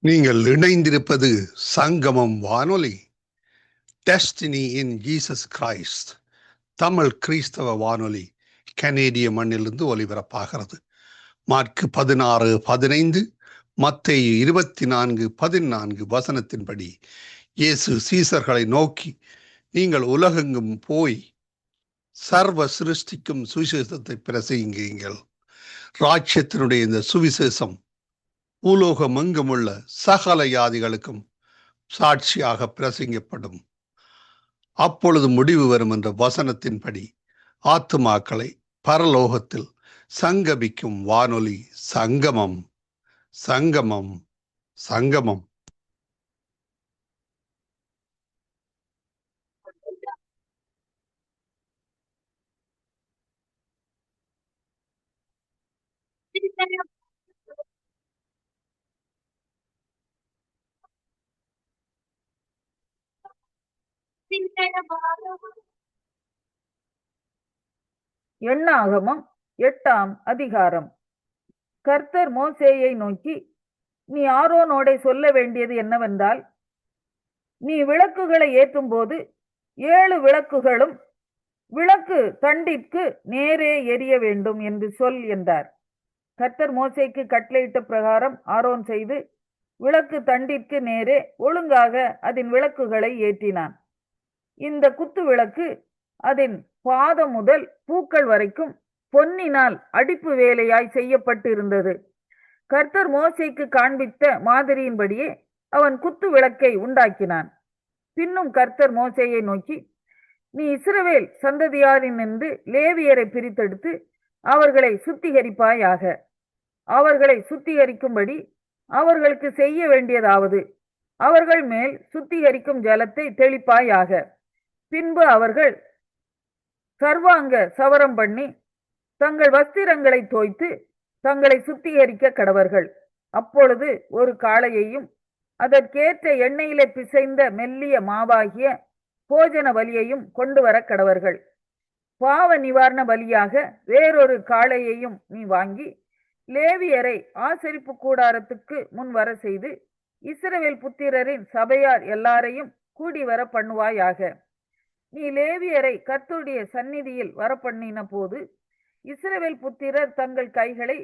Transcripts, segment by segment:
நீங்கள் இணைந்திருப்பது சங்கமம் வானொலி, destiny in Jesus Christ, Tamil கிறிஸ்தவ வானொலி, கனேடிய மண்ணிலிருந்து ஒலிபரப்பாகிறது. மார்க்கு 16:15, மத்தேயு 24:14 வசனத்தின்படி இயேசு சீசர்களை நோக்கி, நீங்கள் உலகெங்கும் போய் சர்வ சிருஷ்டிக்கும் சுவிசேஷத்தை பிரசங்கியுங்கள். ராஜ்யத்தினுடைய இந்த சுவிசேஷம் பூலோகமெங்குமுள்ள சகல ஜாதிகளுக்கும் சாட்சியாக பிரசங்கப்படும். அப்பொழுது முடிவு வரும் என்ற வசனத்தின்படி ஆத்துமாக்களை பரலோகத்தில் சங்கமிக்கும் வானொலி சங்கமம், சங்கமம், சங்கமம். எண்ணாகமம் 8ஆம் அதிகாரம். கர்த்தர் மோசேயை நோக்கி, நீ ஆரோனோடே சொல்ல வேண்டியது என்னவென்றால், நீ விளக்குகளை ஏற்றும் போது 7 விளக்குகளும் விளக்கு தண்டிற்கு நேரே எரிய வேண்டும் என்று சொல் என்றார். கர்த்தர் மோசேக்கு கட்டளையிட்ட பிரகாரம் ஆரோன் செய்து விளக்கு தண்டிற்கு நேரே ஒழுங்காக அதன் விளக்குகளை ஏற்றினான். இந்த குத்து விளக்கு அதன் பாதம் முதல் பூக்கள் வரைக்கும் பொன்னினால் அடிப்பு வேலையாய் செய்யப்பட்டிருந்தது. கர்த்தர் மோசேக்கு காண்பித்த மாதிரியின்படியே அவன் குத்து விளக்கை உண்டாக்கினான். பின்னும் கர்த்தர் மோசேயை நோக்கி, நீ இஸ்ரவேல் சந்ததியாரினின்று லேவியரை பிரித்தெடுத்து அவர்களை சுத்திகரிப்பாயாக. அவர்களை சுத்திகரிக்கும்படி அவர்களுக்கு செய்ய வேண்டியதாவது, அவர்கள் மேல் சுத்திகரிக்கும் ஜலத்தை தெளிப்பாயாக. பின்பு அவர்கள் சர்வாங்க சவரம் பண்ணி தங்கள் வஸ்திரங்களை தோய்த்து தங்களை சுத்திகரிக்க கடவர்கள். அப்பொழுது ஒரு காளையையும் அதற்கேற்ற எண்ணெயிலே பிசைந்த மெல்லிய மாவாகிய போஜன பலியையும் கொண்டு வர கடவர்கள். பாவ நிவாரண பலியாக வேறொரு காளையையும் நீ வாங்கி லேவியரை ஆசரிப்பு கூடாரத்துக்கு முன் வர செய்து இஸ்ரவேல் புத்திரரின் சபையார் எல்லாரையும் கூடி வர பண்ணுவாயாக. நீ லேவியரை கர்த்தருடைய சந்நிதியில் வரப்பண்ணின போது இஸ்ரவேல் புத்திரர் தங்கள் கைகளை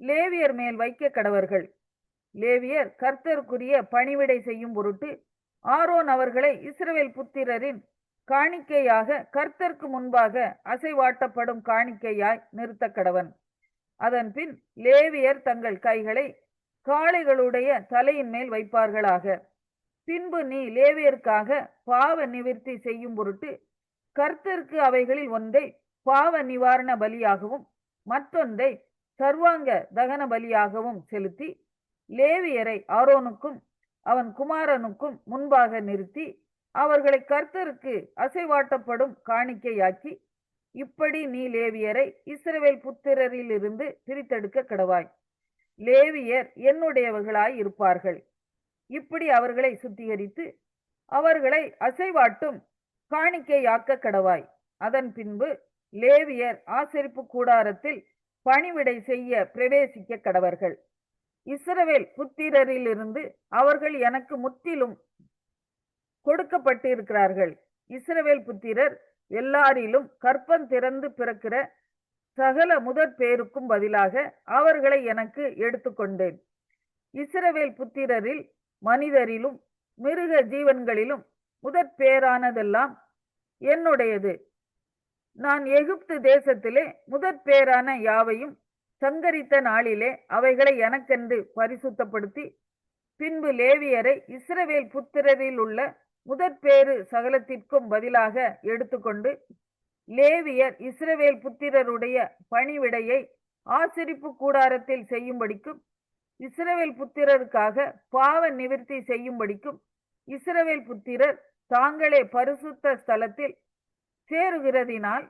லேவியர் மேல் வைக்க கடவர்கள். லேவியர் கர்த்தருக்குரிய பணிவிடை செய்யும் பொருட்டு ஆரோன் அவர்களை இஸ்ரவேல் புத்திரரின் காணிக்கையாக கர்த்தருக்கு முன்பாக அசைவாட்டப்படும் காணிக்கையாய் நிறுத்த கடவன். அதன் பின் லேவியர் தங்கள் கைகளை காளைகளுடைய தலையின் மேல் வைப்பார்களாக. பின்பு நீ லேவியருக்காக பாவ நிவிர்த்தி செய்யும் பொருட்டு கர்த்தருக்கு அவைகளில் ஒன்றை பாவ நிவாரண பலியாகவும் மற்றொன்றை சர்வாங்க தகன பலியாகவும் செலுத்தி லேவியரை ஆரோனுக்கும் அவன் குமாரனுக்கும் முன்பாக நிறுத்தி அவர்களை கர்த்தருக்கு அசைவாட்டப்படும் காணிக்கையாக்கி, இப்படி நீ லேவியரை இஸ்ரவேல் புத்திரரிலிருந்து பிரித்தெடுக்க கடவாய். லேவியர் என்னுடையவர்களாய் இருப்பார்கள். இப்படி அவர்களை சுத்திகரித்து அவர்களை அசைவாட்டும் காணிக்கையாக்க கடவாய். அதன் பின்பு லேவியர் ஆசரிப்பு கூடாரத்தில் பணிவிடை செய்ய பிரவேசிக்க கடவர்கள். இஸ்ரவேல் புத்திரரிலிருந்து அவர்கள் எனக்கு முற்றிலும் கொடுக்கப்பட்டிருக்கிறார்கள். இஸ்ரவேல் புத்திரர் எல்லாரிலும் கற்பம் திறந்து பிறக்கிற சகல முதற் பேருக்கும் பதிலாக அவர்களை எனக்கு எடுத்துக்கொண்டேன். இஸ்ரவேல் புத்திரரில் மனிதரிலும் மிருக ஜீவன்களிலும் முதற் பேரானதெல்லாம் என்னுடையது. நான் எகிப்து தேசத்திலே முதற் பேரான யாவையும் சங்கரித்த நாளிலே அவைகளை எனக்கென்று பரிசுத்தப்படுத்தி, பின்பு லேவியரை இஸ்ரவேல் புத்திரரில் உள்ள முதற் பேறு சகலத்திற்கும் பதிலாக எடுத்துக்கொண்டு லேவியர் இஸ்ரவேல் புத்திரருடைய பணிவிடையை ஆசரிப்பு கூடாரத்தில் செய்யும்படிக்கும் இஸ்ரவேல் புத்திரருக்காக பாவ நிவிர்த்தி செய்யும்படிக்கும் இஸ்ரவேல் புத்திரர் தாங்களே பரிசுத்த ஸ்தலத்தில் சேருகிறதினால்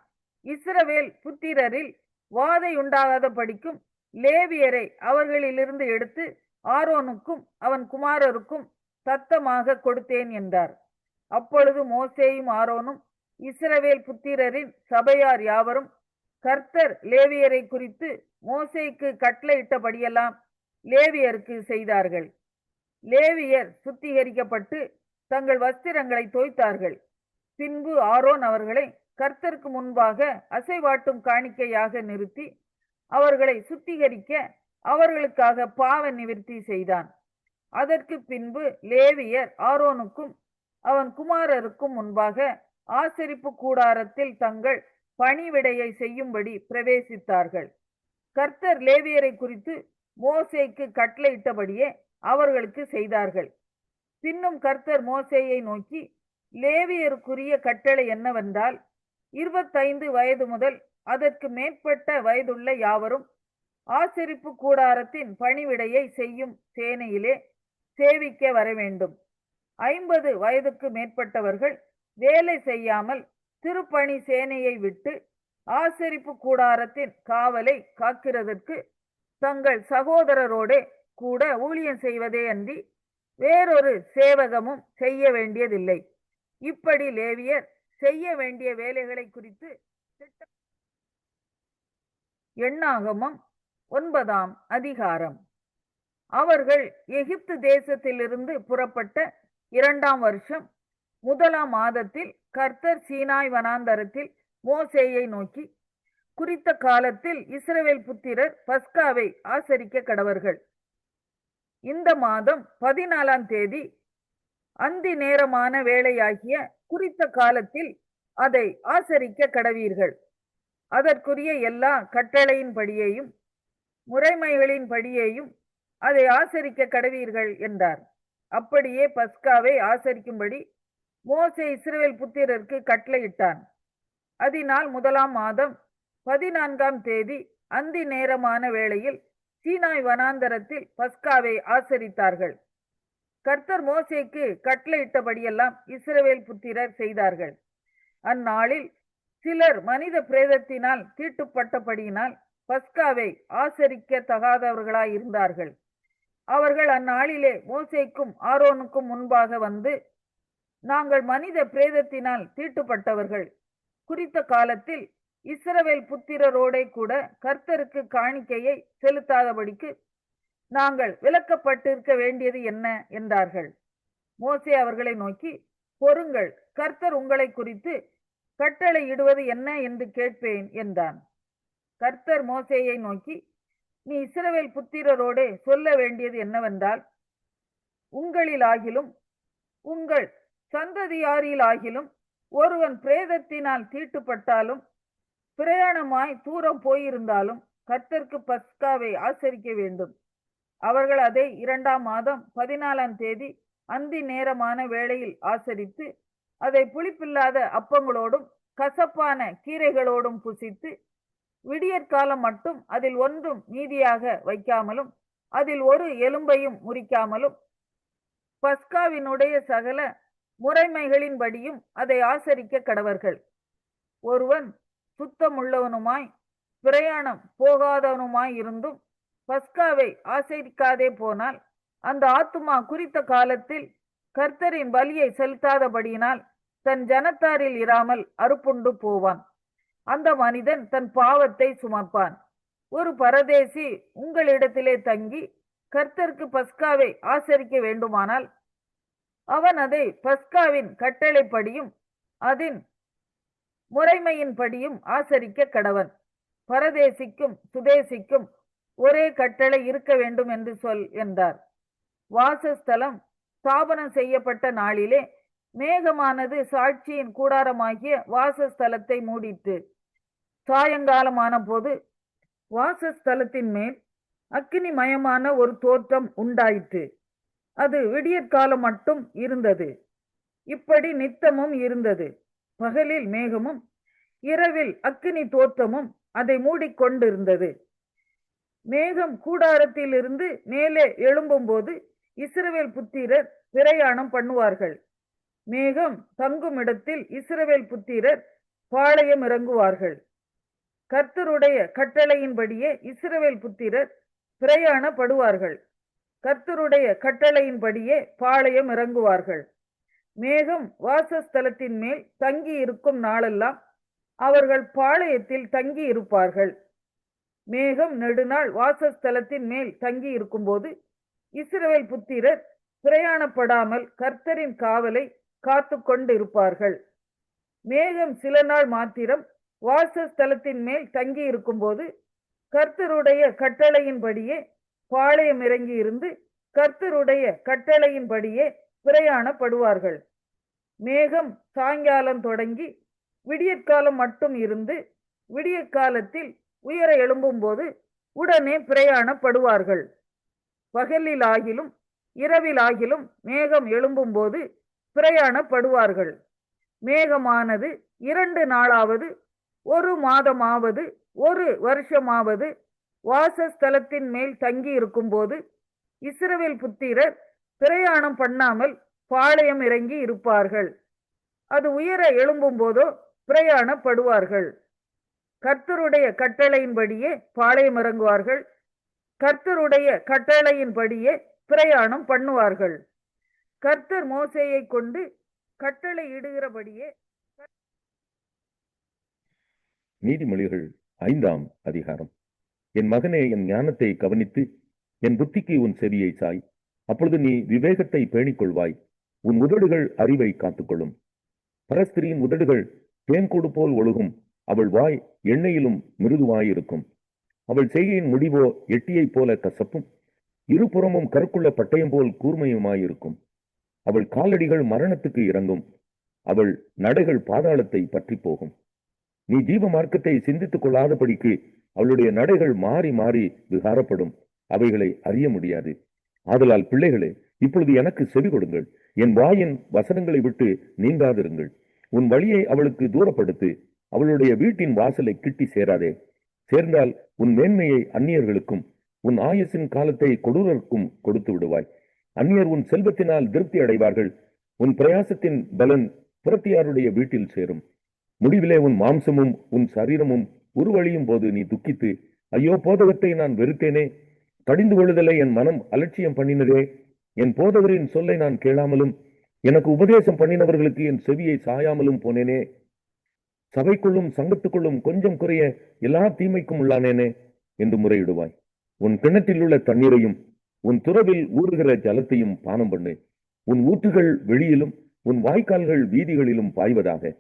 இஸ்ரவேல் புத்திரரில் வாதை உண்டாகாத படிக்கும் லேவியரை அவர்களிலிருந்து எடுத்து ஆரோனுக்கும் அவன் குமாரருக்கும் தத்தமாக கொடுத்தேன் என்றார். அப்பொழுது மோசேயும் ஆரோனும் இஸ்ரவேல் புத்திரரின் சபையார் யாவரும் கர்த்தர் லேவியரை குறித்து மோசேக்கு கட்டளையிட்டபடியெல்லாம் லேவியருக்கு செய்தார்கள். லேவியர் சுத்திகரிக்கப்பட்டு தங்கள் வஸ்திரங்களை தோய்த்தார்கள். பின்பு ஆரோன் அவர்களை கர்த்தருக்கு முன்பாக அசைவாட்டும் காணிக்கையாக நிறுத்தி அவர்களை சுத்திகரிக்க அவர்களுக்காக பாவ நிவிர்த்தி செய்தான். அதற்கு பின்பு லேவியர் ஆரோனுக்கும் அவன் குமாரருக்கும் முன்பாக ஆசரிப்பு கூடாரத்தில் தங்கள் பணிவிடையை செய்யும்படி பிரவேசித்தார்கள். கர்த்தர் லேவியரை குறித்து மோசேக்கு கட்டளையிட்டபடியே அவர்களுக்கு செய்தார்கள். பின்னும் கர்த்தர் மோசேயை நோக்கி, லேவியருக்குரிய கட்டளை என்னவென்றால், 25 வயது முதல் அதற்கு மேற்பட்ட வயதுள்ள யாவரும் ஆசரிப்பு கூடாரத்தின் பணிவிடையை செய்யும் சேனையிலே சேவிக்க வர வேண்டும். 50 வயதுக்கு மேற்பட்டவர்கள் வேலை செய்யாமல் திருப்பணி சேனையை விட்டு ஆசரிப்பு கூடாரத்தின் காவலை காக்கிறதற்கு தங்கள் சகோதரரோடே கூட ஊழியம் செய்வதே அன்றி வேறொரு சேவகமும் செய்ய வேண்டியதில்லை. இப்படி லேவியர் செய்ய வேண்டிய வேலைகளை குறித்து எண்ணாகமம் 9ஆம் அதிகாரம். அவர்கள் எகிப்து தேசத்திலிருந்து புறப்பட்ட 2ஆம் வருஷம் 1ஆம் மாதத்தில் கர்த்தர் சீனாய் வனாந்தரத்தில் மோசேயை நோக்கி, குறித்த காலத்தில் இஸ்ரவேல் புத்திரர் பஸ்காவை ஆசரிக்க கடவர்கள். இந்த மாதம் 14ஆம் தேதி அந்தி நேரமான வேளையாகிய குறித்த காலத்தில் அதை ஆசரிக்க கடவீர்கள். அதற்குரிய எல்லா கட்டளையின்படியேயும் முறைமைகளின் படியேயும் அதை ஆசரிக்க கடவீர்கள் என்றார். அப்படியே பஸ்காவை ஆசரிக்கும்படி மோசே இஸ்ரவேல் புத்திரருக்கு கட்டளையிட்டான். அதனால் 1ஆம் மாதம் 14ஆம் தேதி அந்தி நேரமான வேளையில் சீனாய் வனாந்தரத்தில் பஸ்காவை ஆசரித்தார்கள். கர்த்தர் மோசேக்கு கட்டளையிட்டபடியெல்லாம் இஸ்ரவேல் புத்திரர் செய்தார்கள். அந்நாளில் சிலர் மனித பிரேதத்தினால் தீட்டுப்பட்டபடியினால் பஸ்காவை ஆசரிக்க தகாதவர்களாய் இருந்தார்கள். அவர்கள் அந்நாளிலே மோசேக்கும் ஆரோனுக்கும் முன்பாக வந்து, நாங்கள் மனித பிரேதத்தினால் தீட்டுப்பட்டவர்கள். குறித்த காலத்தில் இஸ்ரவேல் புத்திரரோடே கூட கர்த்தருக்கு காணிக்கையை செலுத்தாதபடிக்கு நாங்கள் விலக்கப்பட்டிருக்க வேண்டியது என்ன என்றார்கள். மோசே அவர்களை நோக்கி, பொறுங்கள், கர்த்தர் உங்களை குறித்து கட்டளையிடுவது என்ன என்று கேட்பேன் என்றான். கர்த்தர் மோசேயை நோக்கி, நீ இஸ்ரவேல் புத்திரரோடே சொல்ல வேண்டியது என்னவென்றால், உங்களிலாகிலும் உங்கள் சந்ததியாரிலாகிலும் ஒருவன் பிரேதத்தினால் தீட்டுப்பட்டாலும் பிரயாணமாய் தூரம் போயிருந்தாலும் கர்த்தருக்கு பஸ்காவை ஆசரிக்க வேண்டும். அவர்கள் அதை 2ஆம் மாதம் 14ஆம் தேதி அந்தி நேரமான வேளையில் ஆசரித்து அதை புளிப்பில்லாத அப்பங்களோடும் கசப்பான கீரைகளோடும் புசித்து விடியற்காலம் மட்டும் அதில் ஒன்றும் மீதியாக வைக்காமலும் அதில் ஒரு எலும்பையும் முறிக்காமலும் பஸ்காவினுடைய சகல முறைமைகளின்படியும் அதை ஆசரிக்க கடவர்கள். ஒருவன் சுத்தமுள்ளவனுமாய் பிரயாணம் போகாதவனுமாய் இருந்தும் பஸ்காவை ஆசரிக்காதே போனால் அந்த ஆத்துமா குறித்த காலத்தில் கர்த்தரின் பலியை செலுத்தாதபடியினால் தன் ஜனத்தாரில் இராமல் அறுப்புண்டு போவான். அந்த மனிதன் தன் பாவத்தை சுமப்பான். ஒரு பரதேசி உங்களிடத்திலே தங்கி கர்த்தருக்கு பஸ்காவை ஆசரிக்க வேண்டுமானால் அவன் அதை பஸ்காவின் கட்டளைப்படியும் அதன் முறைமையின்படியும் ஆசரிக்க கடவன். பரதேசிக்கும் சுதேசிக்கும் ஒரே கட்டளை இருக்க வேண்டும் என்று சொல் என்றார். வாசஸ்தலம் ஸ்தாபனம் செய்யப்பட்ட நாளிலே மேகமானது சாட்சியின் கூடாரமாகிய வாசஸ்தலத்தை மூடிட்டு, சாயங்காலமான போது வாசஸ்தலத்தின் மேல் அக்கினிமயமான ஒரு தோற்றம் உண்டாயிற்று. அது விடியற்காலம் மட்டும் இருந்தது. இப்படி நித்தமும் இருந்தது. பகலில் மேகமும் இரவில் அக்கினி தோற்றமும் அதை மூடிக்கொண்டிருந்தது. மேகம் கூடாரத்திலிருந்து மேலே எழும்பும் போது இஸ்ரவேல் புத்திரர் பிரயாணம் பண்ணுவார்கள். மேகம் தங்கும் இடத்தில் இஸ்ரவேல் புத்திரர் பாளையம் இறங்குவார்கள். கர்த்தருடைய கட்டளையின்படியே இஸ்ரவேல் புத்திரர் பிரயாணப்படுவார்கள். கர்த்தருடைய கட்டளையின்படியே பாளையம் இறங்குவார்கள். மேகம் வாசஸ்தலத்தின் மேல் தங்கி இருக்கும் நாளெல்லாம் அவர்கள் பாளையத்தில் தங்கி இருப்பார்கள். மேகம் நெடுநாள் வாசஸ்தலத்தின் மேல் தங்கி இருக்கும்போது இஸ்ரவேல் புத்திரர் பிரயாணப்படாமல் கர்த்தரின் காவலை காத்து கொண்டிருப்பார்கள். மேகம் சில நாள் மாத்திரம் வாசஸ்தலத்தின் மேல் தங்கி இருக்கும்போது கர்த்தருடைய கட்டளையின்படியே பாளையம் இறங்கி இருந்து கர்த்தருடைய கட்டளையின்படியே பிரயாணப்படுவார்கள். மேகம் சாயங்காலம் தொடங்கி விடியற்காலம் மட்டும் இருந்து விடியற்காலத்தில் உயர எழும்பும்போது உடனே பிரயாணப்படுவார்கள். பகலிலாகிலும் இரவிலாகிலும் மேகம் எழும்பும்போது பிரயாணப்படுவார்கள். மேகமானது 2 நாளாவது 1 மாதமாவது 1 வருஷமாவது வாசஸ்தலத்தின் மேல் தங்கி இருக்கும்போது இஸ்ரவேல் புத்திரர் பிரயாணம் பண்ணாமல் பாளையம் இறங்கி இருப்பார்கள். அது உயர எழும்பும் போதோ பிரயாணப்படுவார்கள். கர்த்தருடைய கட்டளையின்படியே பாளையம் இறங்குவார்கள். கர்த்தருடைய கட்டளையின்படியே பிரயாணம் பண்ணுவார்கள். கர்த்தர் மோசேயை கொண்டு கட்டளை இடுகிறபடியே. நீதிமொழிகள் 5ஆம் அதிகாரம். என் மகனே, என் ஞானத்தை கவனித்து என் புத்திக்கு உன் செவியை சாய். அப்பொழுது நீ விவேகத்தை பேணிக் கொள்வாய். உன் உதடுகள் அறிவை காத்துக்கொள்ளும். பரஸ்திரியின் உதடுகள் தேன்கூடு போல் ஒழுகும். அவள் வாய் எண்ணெயிலும் மிருதுவாயிருக்கும். அவள் செய்கையின் முடிவோ எட்டியைப் போல கசப்பும் இருபுறமும் கருக்குள்ள பட்டயம் போல் கூர்மையுமாயிருக்கும். அவள் காலடிகள் மரணத்துக்கு இறங்கும். அவள் நடைகள் பாதாளத்தை பற்றி போகும். நீ ஜீவ மார்க்கத்தை சிந்தித்துக் கொள்ளாதபடிக்கு அவளுடைய நடைகள் மாறி மாறி விகாரப்படும். அவைகளை அறிய முடியாது. ஆதலால் பிள்ளைகளே, இப்பொழுது எனக்கு செவி கொடுங்கள். என் வாயின் வசனங்களை விட்டு நீங்காதிருங்கள். உன் வழியை அவளுக்கு தூரப்படுத்து. அவளுடைய வீட்டின் வாசலை கிட்டி சேராதே. சேர்ந்தால் உன் மேன்மையை அந்நியர்களுக்கும் உன் ஆயுசின் காலத்தை கொடூரருக்கும் கொடுத்து விடுவாய். அந்நியர் உன் செல்வத்தினால் திருப்தி அடைவார்கள். உன் பிரயாசத்தின் பலன் புறத்தியாருடைய வீட்டில் சேரும். முடிவிலே உன் மாம்சமும் உன் சரீரமும் உருவழியும் போது நீ துக்கித்து, ஐயோ, போதகத்தை நான் வெறுத்தேனே, கடிந்து கொள்ளுதலை என் மனம் அலட்சியம் பண்ணினதே, என் போதகரின் சொல்லை நான் கேளாமலும் எனக்கு உபதேசம் பண்ணினவர்களுக்கு என் செவியை சாயாமலும் போனேனே, சபைக்குள்ளும் சங்கத்துக்குள்ளும் கொஞ்சம் குறைய எல்லா தீமைக்கும் உள்ளானேனே என்று முறையிடுவாய். உன் கிணற்றில் உள்ள தண்ணீரையும் உன் துறவில் ஊறுகிற ஜலத்தையும் பானம் பண்ணு. உன் ஊற்றுகள் வெளியிலும் உன் வாய்க்கால்கள் வீதிகளிலும் பாய்வதாக.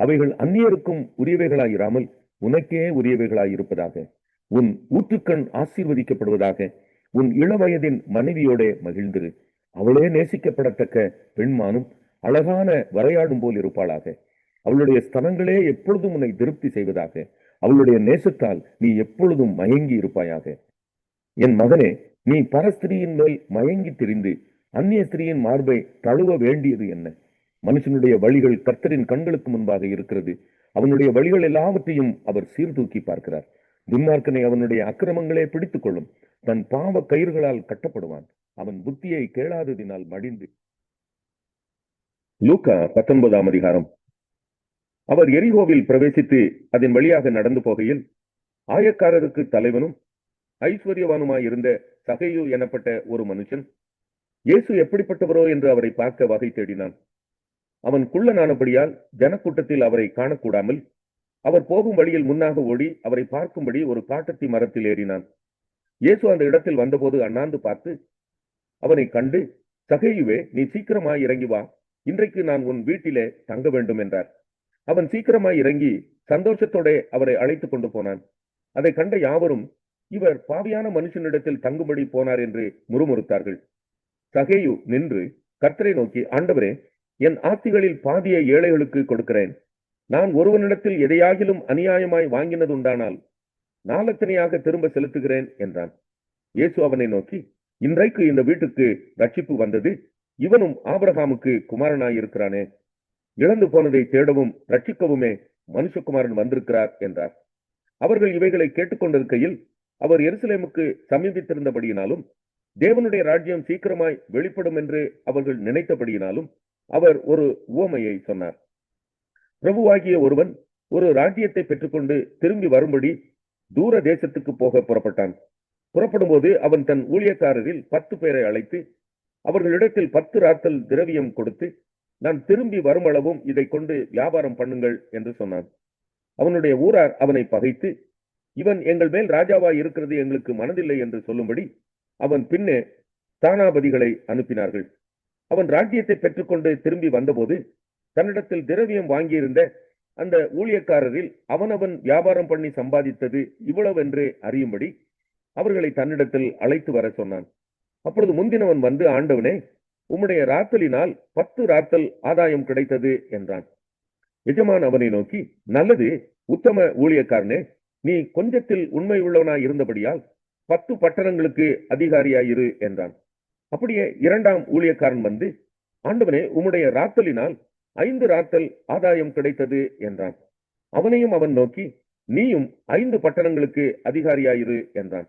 அவைகள் அந்நியருக்கும் உரியவைகளாயிராமல் உனக்கே உரியவைகளாயிருப்பதாக. உன் ஊற்றுக்கண் ஆசீர்வதிக்கப்படுவதாக. உன் இளவயதின் மனைவியோட மகிழ்ந்திரு. அவளே நேசிக்கப்படத்தக்க பெண்மானும் அழகான வரையாடும் போல் இருப்பாளாக. அவளுடைய ஸ்தனங்களே எப்பொழுதும் உன்னை திருப்தி செய்வதாக. அவளுடைய நேசத்தால் நீ எப்பொழுதும் மயங்கி இருப்பாயாக. என் மகனே, நீ பரஸ்திரியின் மேல் மயங்கி திரிந்து அந்நிய ஸ்திரியின் மார்பை தழுவ வேண்டியது என்ன? மனுஷனுடைய வழிகள் கர்த்தரின் கண்களுக்கு முன்பாக இருக்கிறது. அவனுடைய வழிகள் எல்லாவற்றையும் அவர் சீர்தூக்கி பார்க்கிறார். துன்மார்க்கனை அவனுடைய அக்கிரமங்களே பிடித்துக் கொள்ளும். தன் பாவ கயிறுகளால் கட்டப்படுவான். அவன் புத்தியை கேளாததினால் மடிந்து. லூக்கா 19ஆம் அதிகாரம். அவர் எரிகோவில் பிரவேசித்து அதன் வழியாக நடந்து போகையில் ஆயக்காரருக்கு தலைவனும் ஐஸ்வர்யவானுமாயிருந்த சகையு எனப்பட்ட ஒரு மனுஷன் இயேசு எப்படிப்பட்டவரோ என்று அவரை பார்க்க வகை தேடினான். அவன் குள்ளனானபடியால் ஜனக்கூட்டத்தில் அவரை காணக்கூடாமல் அவர் போகும் வழியில் முன்னாக ஓடி அவரை பார்க்கும்படி ஒரு காட்டத்தி மரத்தில் ஏறினான். இயேசு அந்த இடத்தில் வந்தபோது அண்ணாந்து பார்த்து அவனை கண்டு, சகையுவே, நீ சீக்கிரமாய் இறங்கி வா, இன்றைக்கு நான் உன் வீட்டிலே தங்க வேண்டும் என்றார். அவன் சீக்கிரமாய் இறங்கி சந்தோஷத்தோட அவரை அழைத்து கொண்டு போனான். அதை கண்ட யாவரும், இவர் பாவியான மனுஷனிடத்தில் தங்கும்படி போனார் என்று முறுமுறுத்தார்கள். சகேயு நின்று கர்த்தரை நோக்கி, ஆண்டவரே, என் ஆஸ்திகளில் பாதியை ஏழைகளுக்கு கொடுக்கிறேன். நான் ஒருவனிடத்தில் எதையாகிலும் அநியாயமாய் வாங்கினதுண்டானால் நாலத்தனையாக திரும்ப செலுத்துகிறேன் என்றான். இயேசு அவனை நோக்கி, இன்றைக்கு இந்த வீட்டுக்கு ரட்சிப்பு வந்தது. இவனும் ஆபிரகாமுக்கு குமாரனாயிருக்கிறானே. இழந்து போனதை தேடவும் ரட்சிக்கவுமே மனுஷகுமாரன் வந்திருக்கிறார் என்றார். அவர்கள் இவைகளை கேட்டுக்கொண்டிருக்கையில் அவர் எருசலேமுக்கு சமீபித்திருந்தபடியினாலும் தேவனுடைய ராஜ்யம் சீக்கிரமாய் வெளிப்படும் என்று அவர்கள் நினைத்தபடியினாலும் அவர் ஒரு உவமையை சொன்னார். பிரபுவாகிய ஒருவன் ஒரு ராஜ்யத்தை பெற்றுக்கொண்டு திரும்பி வரும்படி தூர தேசத்துக்கு போக புறப்பட்டான். புறப்படும் போது அவன் தன் ஊழியக்காரரில் 10 பேரை அழைத்து அவர்களிடத்தில் 10 ராத்தல் திரவியம் கொடுத்து, நான் திரும்பி வருமளவும் இதை கொண்டு வியாபாரம் பண்ணுங்கள் என்று சொன்னான். அவனுடைய ஊரார் அவனை பகைத்து, இவன் எங்கள் மேல் ராஜாவாய் இருக்கிறது எங்களுக்கு மனதில்லை என்று சொல்லும்படி அவன் பின்னே ஸ்தானாபதிகளை அனுப்பினார்கள். அவன் ராஜ்யத்தை பெற்றுக்கொண்டு திரும்பி வந்தபோது தன்னிடத்தில் திரவியம் வாங்கியிருந்த அந்த ஊழியக்காரரில் அவனவன் வியாபாரம் பண்ணி சம்பாதித்தது இவ்வளவென்று அறியும்படி அவர்களை தன்னிடத்தில் அழைத்து வர சொன்னான். அப்பொழுது முந்தினவன் வந்து, ஆண்டவனே, உம்முடைய ராத்தலினால் 10 ராத்தல் ஆதாயம் கிடைத்தது என்றான். எஜமான் அவனை நோக்கி, நல்லது உத்தம ஊழியக்காரனே, நீ கொஞ்சத்தில் உண்மை உள்ளவனாய் இருந்தபடியால் 10 பட்டணங்களுக்கு அதிகாரியாயிரு என்றான். அப்படியே 2ஆம் ஊழியக்காரன் வந்து, ஆண்டவனே, உம்முடைய ராத்தலினால் 5 ராத்தல் ஆதாயம் கிடைத்தது என்றான். அவனையும் அவன் நோக்கி, நீயும் 5 பட்டணங்களுக்கு அதிகாரியாயிரு என்றான்.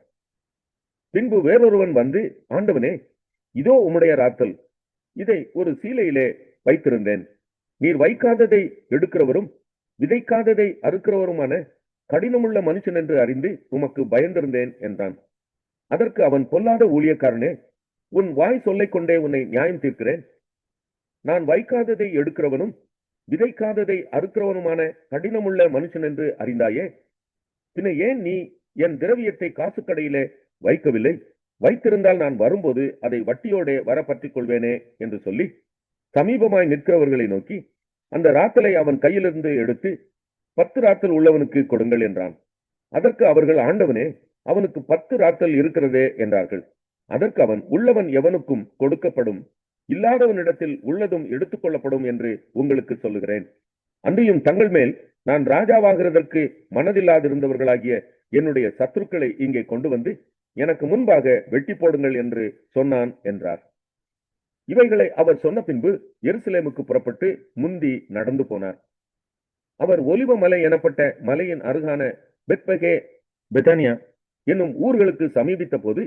பின்பு வேறொருவன் வந்து, ஆண்டவனே, இதோ உம்முடைய ராத்தல், இதை ஒரு சீலையிலே வைத்திருந்தேன். நீர் வைக்காததை எடுக்கிறவரும் விதைக்காததை அறுக்கிறவருமான கடினமுள்ள மனுஷன் என்று அறிந்து உமக்கு பயந்திருந்தேன் என்றான். அதற்கு அவன், பொல்லாத ஊழியக்காரனே, உன் வாய் சொல்லிக் கொண்டே உன்னை நியாயம் தீர்க்கிறேன். நான் வைக்காததை எடுக்கிறவனும் விதைக்காததை அறுக்கிறவனுமான கடினமுள்ள மனுஷன் என்று அறிந்தாயே, பின்ன ஏன் நீ என் திரவியத்தை காசுக்கடையிலே வைக்கவில்லை? வைத்திருந்தால் நான் வரும்போது அதை வட்டியோட வர பற்றிக் கொள்வேனே என்று சொல்லி சமீபமாய் நிற்கிறவர்களை நோக்கி அந்த ராத்தலை அவன் கையிலிருந்து எடுத்து 10 ராத்தல் உள்ளவனுக்கு கொடுங்கள் என்றான். அதற்கு அவர்கள், ஆண்டவனே, அவனுக்கு 10 ராத்தல் இருக்கிறதே என்றார்கள். அதற்கு அவன், உள்ளவன் எவனுக்கும் கொடுக்கப்படும், இல்லாதவனிடத்தில் உள்ளதும் எடுத்துக் கொள்ளப்படும் என்று உங்களுக்கு சொல்லுகிறேன். அன்றியும் தங்கள் மேல் நான் ராஜாவாகிறதற்கு மனதில்லாதிருந்தவர்களாகிய என்னுடைய சத்துருக்களை இங்கே கொண்டு வந்து எனக்கு முன்பாக வெட்டி போடுங்கள் என்று சொன்னான் என்றார். இவைகளை அவர் சொன்ன பின்பு எருசலேமுக்கு புறப்பட்டு முந்தி நடந்து போனார். அவர் ஒலிவ மலை எனப்பட்ட மலையின் அருகான பெத்பகே, பெத்தானியா என்னும் ஊர்களுக்கு சமீபித்த போது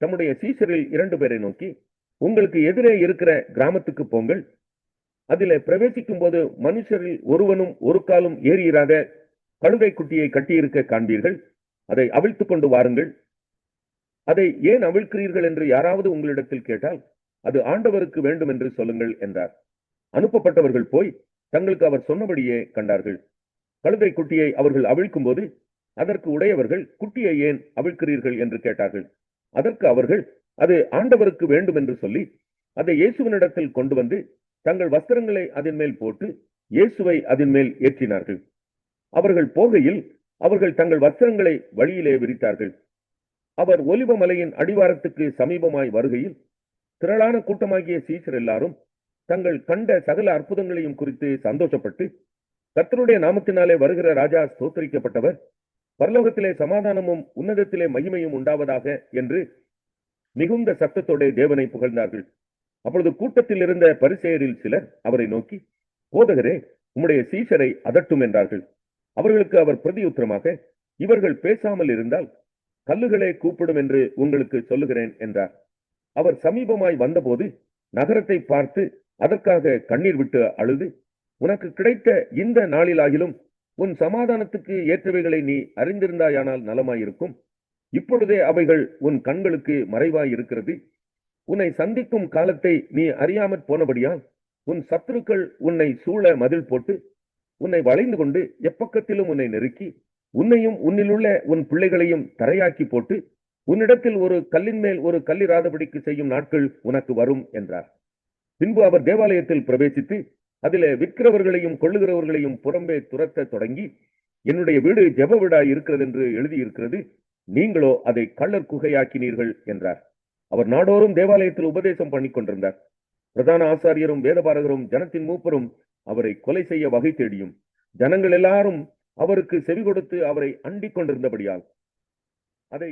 தம்முடைய சீஷரில் 2 பேரை நோக்கி, உங்களுக்கு எதிரே இருக்கிற கிராமத்துக்கு போங்கள். அதிலே பிரவேசிக்கும் போது மனுஷரில் ஒருவனும் ஒரு காலும் ஏறியிராத கழுதை குட்டியை கட்டியிருக்க காண்பீர்கள். அதை அவிழ்த்துக் கொண்டு வாருங்கள். அதை ஏன் அவிழ்க்கிறீர்கள் என்று யாராவது உங்களிடத்தில் கேட்டால் அது ஆண்டவருக்கு வேண்டும் என்று சொல்லுங்கள் என்றார். அனுப்பப்பட்டவர்கள் போய் தங்களுக்கு அவர் சொன்னபடியே கண்டார்கள். கழுதை குட்டியை அவர்கள் அவிழ்க்கும் போது அதற்கு உடையவர்கள், குட்டியை ஏன் அவிழ்க்கிறீர்கள் என்று கேட்டார்கள். அதற்கு அவர்கள், அது ஆண்டவருக்கு வேண்டும் என்று சொல்லி அதை இயேசுவினிடத்தில் கொண்டு வந்து தங்கள் வஸ்திரங்களை அதன் மேல் போட்டு இயேசுவை அதன் மேல் ஏற்றினார்கள். அவர்கள் போகையில் அவர்கள் தங்கள் வஸ்திரங்களை வழியிலே விரித்தார்கள். அவர் ஒலிவ மலையின் அடிவாரத்துக்கு சமீபமாய் வருகையில் திரளான கூட்டமாகிய சீஷர் எல்லாரும் தங்கள் கண்ட சகல அற்புதங்களையும் குறித்து சந்தோஷப்பட்டு, கர்த்தருடைய நாமத்தினாலே வருகிற ராஜா ஸ்தோத்திரிக்கப்பட்டவர், பரலோகத்திலே சமாதானமும் உன்னதத்திலே மகிமையும் உண்டாவதாக என்று மிகுந்த சத்தத்தோட தேவனை புகழ்ந்தார்கள். அப்பொழுது கூட்டத்தில் இருந்த பரிசேயரில் சிலர் அவரை நோக்கி, போதகரே, உம்முடைய சீஷரை அதட்டும் என்றார்கள். அவர்களுக்கு அவர் பிரதியுத்தரமாக, இவர்கள் பேசாமல் இருந்தால் கல்லுகளே கூப்பிடும் என்று உங்களுக்கு சொல்லுகிறேன் என்றார். அவர் சமீபமாய் வந்தபோது நகரத்தை பார்த்து அதற்காக கண்ணீர் விட்டு அழுது, உனக்கு கிடைத்த இந்த நாளிலாகிலும் உன் சமாதானத்துக்கு ஏற்றவைகளை நீ அறிந்திருந்தாயானால் நலமாயிருக்கும். இப்பொழுதே அவைகள் உன் கண்களுக்கு மறைவாய் இருக்கிறது. உன்னை சந்திக்கும் காலத்தை நீ அறியாமற் போனபடியால் உன் சத்துருக்கள் உன்னை சூழ மதில் போட்டு உன்னை வளைந்து கொண்டு எப்பக்கத்திலும் உன்னை நெருக்கி உன்னையும் உன்னிலுள்ள உன் பிள்ளைகளையும் தரையாக்கி போட்டு உன்னிடத்தில் ஒரு கல்லின் மேல் ஒரு கல்லிராதபடிக்கு செய்யும் நாட்கள் உனக்கு வரும் என்றார். பின்பு அவர் தேவாலயத்தில் பிரவேசித்து அதிலே விற்கிறவர்களையும் கொள்ளுகிறவர்களையும் புறம்பே துரத்த தொடங்கி, என்னுடைய வீடு ஜெப வீடாய் இருக்கிறது என்று எழுதியிருக்கிறது, நீங்களோ அதை கள்ளர் குகையாக்கினீர்கள் என்றார். அவர் நாடோறும் தேவாலயத்தில் உபதேசம் பண்ணி கொண்டிருந்தார். பிரதான ஆசாரியரும் வேதபாரகரும் ஜனத்தின் மூப்பரும் அவரை கொலை செய்ய வகை தேடியும் ஜனங்கள் எல்லாரும் அவருக்கு செவி கொடுத்து அவரை அண்டிக் கொண்டிருந்தபடியால் அதை